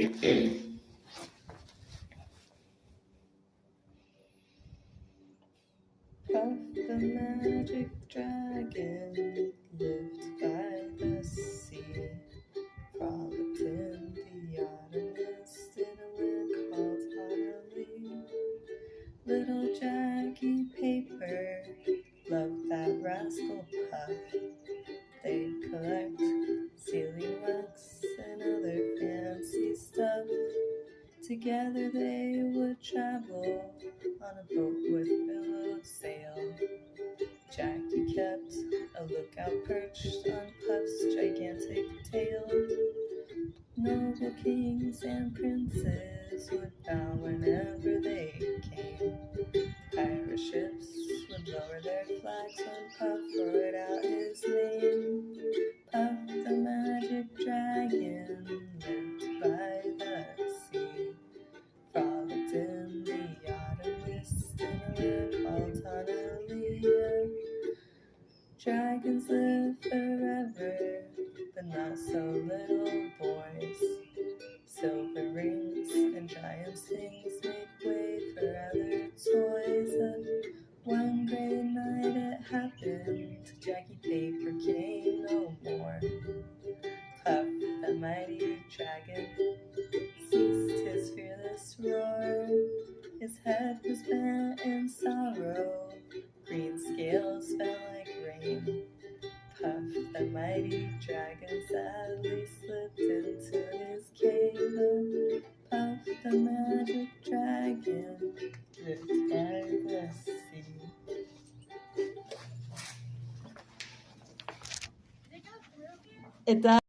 Puff the magic dragon lived by the sea, frolicked in the autumn mist in a land called Honolulu. Little Jackie Paper loved that rascal Puff. They'd collect sealing wax and other fancy stuff. Together they would travel on a boat with billowed sail. Jackie kept a lookout perched on Puff's gigantic tail. Noble kings and princes would bow whenever they came. Pirate ships would lower their flags when Puff roared out his name. Puff the magic dragon lived by the sea, frolicked in the autumn mist in a land called Honolulu. Dragons live forever, but not so little boys. Silver rings and giant things make way for other toys. One great night it happened, Jackie Paper came no more. Puff the mighty dragon ceased his fearless roar. His head was bent in sorrow, green scales fell like rain. Puff the mighty dragon sadly slipped into his cave. Puff the magic dragon lived by the sea. It does.